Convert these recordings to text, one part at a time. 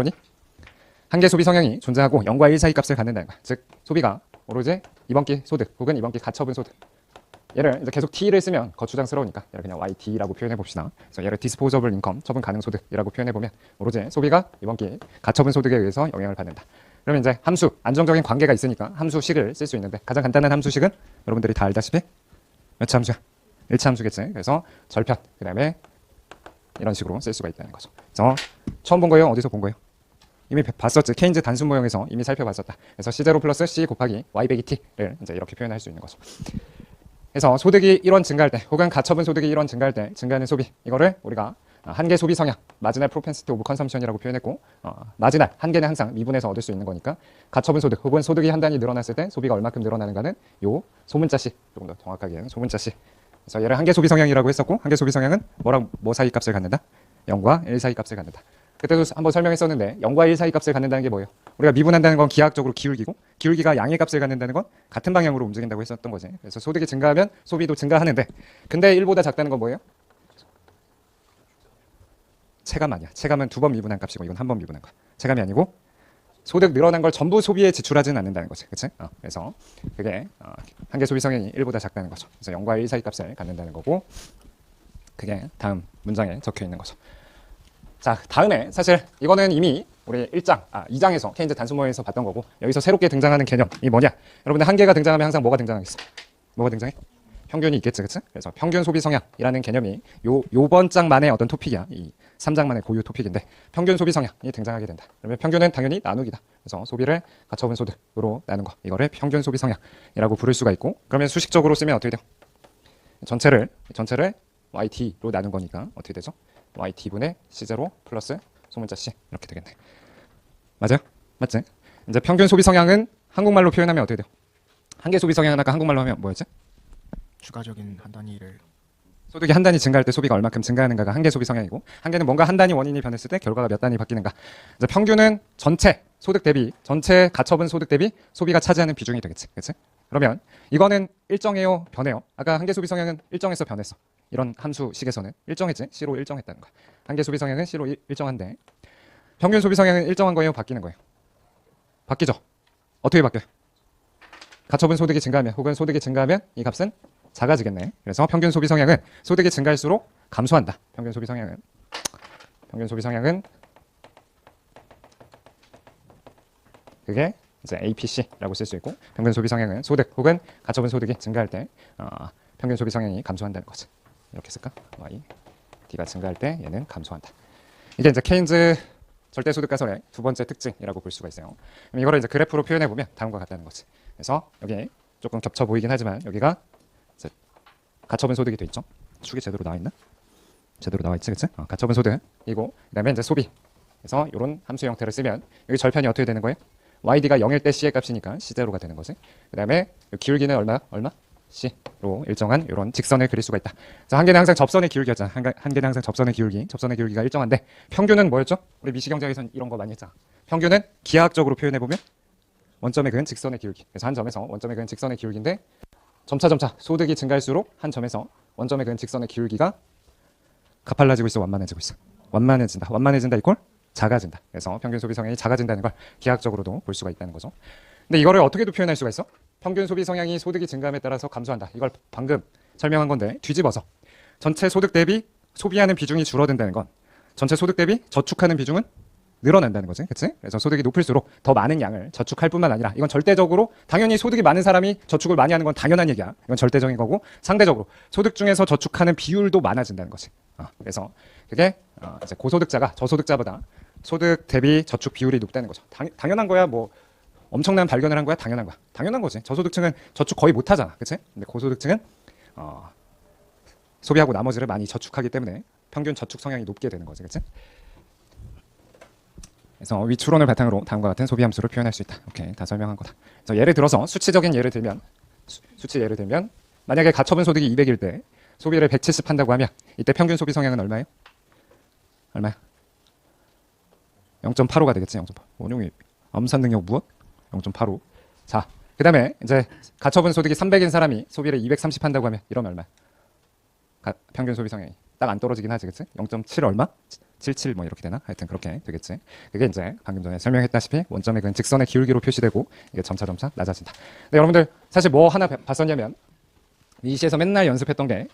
그러니 한계 소비 성향이 존재하고 0과 1 사이 값을 갖는다는 거야. 즉 소비가 오로지 이번 기 소득 혹은 이번 기 가처분 소득. 얘를 이제 계속 T를 쓰면 거추장스러우니까 얘를 그냥 YT라고 표현해 봅시다. 그래서 얘를 disposable income, 처분 가능 소득이라고 표현해 보면 오로지 소비가 이번 기 가처분 소득에 의해서 영향을 받는다. 그러면 이제 함수, 안정적인 관계가 있으니까 함수식을 쓸 수 있는데 가장 간단한 함수식은 여러분들이 다 알다시피 몇 차 함수야? 1차 함수겠지. 그래서 절편, 그 다음에 이런 식으로 쓸 수가 있다는 거죠. 그래서 처음 본 거예요? 어디서 본 거예요? 이미 봤었지. 케인즈 단순 모형에서 이미 살펴봤었다. 그래서 C0 플러스 C 곱하기 Y 빼기 T를 이제 이렇게 표현할 수 있는 거죠. 그래서 소득이 1원 증가할 때 혹은 가처분 소득이 1원 증가할 때 증가하는 소비, 이거를 우리가 한계 소비 성향, 마지널 프로펜시티 오브 컨섬션이라고 표현했고, 마지널, 한계는 항상 미분에서 얻을 수 있는 거니까 가처분 소득 혹은 소득이 한 단위 늘어났을 때 소비가 얼마큼 늘어나는가는 요 소문자 C, 조금 더 정확하게는 소문자 C. 그래서 얘를 한계 소비 성향이라고 했었고, 한계 소비 성향은 뭐랑 뭐 사이 값을 갖는다? 0과 1 사이 값을 갖는다. 그때도 한번 설명했었는데 0과 1 사이 값을 갖는다는 게 뭐예요? 우리가 미분한다는 건 기하학적으로 기울기고, 기울기가 양의 값을 갖는다는 건 같은 방향으로 움직인다고 했었던 거지. 그래서 소득이 증가하면 소비도 증가하는데, 근데 1보다 작다는 건 뭐예요? 체감 아니야. 체감은 2번 미분한 값이고 이건 1번 미분한 거야. 체감이 아니고 소득 늘어난 걸 전부 소비에 지출하지는 않는다는 거지. 그치? 그래서 그게 한계 소비 성향이 1보다 작다는 거죠. 그래서 0과 1 사이 값을 갖는다는 거고, 그게 다음 문장에 적혀 있는 거죠. 자, 다음에 사실 이거는 이미 우리 2장에서 케인즈 단순 모형에서 봤던 거고, 여기서 새롭게 등장하는 개념이 뭐냐? 여러분들 한계가 등장하면 항상 뭐가 등장하겠어? 뭐가 등장해? 평균이 있겠지, 그치? 그래서 평균 소비 성향이라는 개념이 요번 장만의 어떤 토픽이야. 이 3장만의 고유 토픽인데, 평균 소비 성향이 등장하게 된다. 그러면 평균은 당연히 나누기다. 그래서 소비를 가처분 소득으로 나눈 거, 이거를 평균 소비 성향이라고 부를 수가 있고, 그러면 수식적으로 쓰면 어떻게 돼요? 전체를 YT로 나눈 거니까 어떻게 되죠? YT분의 C0 플러스 소문자 C, 이렇게 되겠네. 맞아요? 맞지? 이제 평균 소비 성향은 한국말로 표현하면 어떻게 돼요? 한계 소비 성향은 아까 한국말로 하면 뭐였지? 추가적인 한 단위를 소득이 한 단위 증가할 때 소비가 얼마큼 증가하는가가 한계 소비 성향이고, 한계는 뭔가 한 단위 원인이 변했을 때 결과가 몇 단위 바뀌는가. 이제 평균은 전체 소득 대비, 전체 가처분 소득 대비 소비가 차지하는 비중이 되겠지. 그치? 그러면 이거는 일정해요, 변해요? 아까 한계 소비 성향은 일정해서 변했어. 이런 함수식에서는 일정했지? C로 일정했다는 거야. 한계 소비 성향은 C로 일정한데, 평균 소비 성향은 일정한 거예요, 바뀌는 거예요? 바뀌죠? 어떻게 바뀌어요? 가처분 소득이 증가하면 혹은 소득이 증가하면 이 값은 작아지겠네. 그래서 평균 소비 성향은 소득이 증가할수록 감소한다. 평균 소비 성향은 그게 이제 APC라고 쓸 수 있고, 평균 소비 성향은 소득 혹은 가처분 소득이 증가할 때 평균 소비 성향이 감소한다는 거지. 이렇게 쓸까? Y D가 증가할 때 얘는 감소한다. 이게 이제 케인즈 절대 소득 가설의 두 번째 특징이라고 볼 수가 있어요. 그럼 이거를 이제 그래프로 표현해 보면 다음과 같다는 거지. 그래서 여기 조금 겹쳐 보이긴 하지만 여기가 가처분 소득이 돼 있죠. 축이 제대로 나와 있나? 제대로 나와 있지, 그치? 가처분 소득이고, 그다음에 이제 소비. 그래서 이런 함수 형태를 쓰면 여기 절편이 어떻게 되는 거예요? YD가 0일 때 C의 값이니까 C0가 되는 거지. 그다음에 기울기는 얼마? C로 일정한 이런 직선을 그릴 수가 있다. 자, 한계는 항상 접선의 기울기였잖아. 한계는 항상 접선의 기울기가 일정한데, 평균은 뭐였죠? 우리 미시경제에서는 이런 거 많이 했잖아. 평균은 기하학적으로 표현해 보면 원점에 그은 직선의 기울기. 그래서 한 점에서 원점에 그은 직선의 기울기인데, 점차 소득이 증가할수록 한 점에서 원점에 그은 직선의 기울기가 가팔라지고 있어, 완만해지고 있어. 완만해진다 이꼴 작아진다. 그래서 평균 소비 성향이 작아진다는 걸 기하학적으로도 볼 수가 있다는 거죠. 근데 이거를 어떻게도 표현할 수가 있어? 평균 소비 성향이 소득이 증가함에 따라서 감소한다. 이걸 방금 설명한 건데 뒤집어서 전체 소득 대비 소비하는 비중이 줄어든다는 건 전체 소득 대비 저축하는 비중은 늘어난다는 거지. 그치? 그래서 소득이 높을수록 더 많은 양을 저축할 뿐만 아니라, 이건 절대적으로 당연히 소득이 많은 사람이 저축을 많이 하는 건 당연한 얘기야. 이건 절대적인 거고, 상대적으로 소득 중에서 저축하는 비율도 많아진다는 거지. 그래서 그게 이제 고소득자가 저소득자보다 소득 대비 저축 비율이 높다는 거죠. 당연한 거야. 뭐 엄청난 발견을 한 거야? 당연한 거지. 저소득층은 저축 거의 못 하잖아. 그치? 근데 고소득층은 소비하고 나머지를 많이 저축하기 때문에 평균 저축 성향이 높게 되는 거지. 그치? 그래서 위추론을 바탕으로 다음과 같은 소비 함수를 표현할 수 있다. 오케이, 다 설명한 거다. 그래서 예를 들어서 수치적인 예를 들면, 만약에 가처분 소득이 200일 때 소비를 170 한다고 하면 이때 평균 소비 성향은 얼마예요? 얼마야? 0.85가 되겠지. 0.8. 원용이 암산 능력 무엇? 0.85. 자, 그 다음에 이제 가처분 소득이 300인 사람이 소비를 230 한다고 하면 이러면 얼마야? 평균 소비 성향이 딱 안 떨어지긴 하지, 그치? 0.7 얼마? 77 뭐 이렇게 되나? 하여튼 그렇게 되겠지. 그게 이제 방금 전에 설명했다시피 원점의 근 직선의 기울기로 표시되고 이게 점차 낮아진다. 근데 여러분들 사실 뭐 하나 봤었냐면 이 시에서 맨날 연습했던 게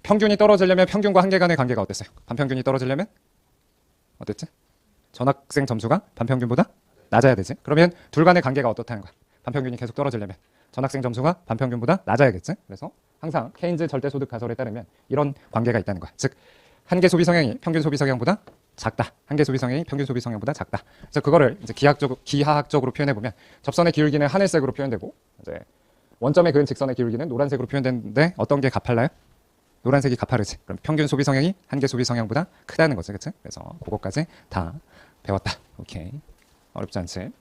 평균이 떨어지려면 평균과 한계 간의 관계가 어땠어요? 반평균이 떨어지려면 어땠지? 전학생 점수가 반평균보다 낮아야 되지. 그러면 둘 간의 관계가 어떻다는 거야? 반평균이 계속 떨어지려면 전학생 점수가 반평균보다 낮아야겠지. 그래서 항상 케인즈 절대소득 가설에 따르면 이런 관계가 있다는 거야. 즉 한계 소비 성향이 평균 소비 성향보다 작다. 한계 소비 성향이 평균 소비 성향보다 작다. 그래서 그거를 이제 기하학적으로 표현해 보면 접선의 기울기는 하늘색으로 표현되고 이제 원점의 근 직선의 기울기는 노란색으로 표현되는데 어떤 게 가팔라요? 노란색이 가파르지. 그럼 평균 소비 성향이 한계 소비 성향보다 크다는 거지, 그치? 그래서 그것까지 다 배웠다. 오케이. 어렵지 않지?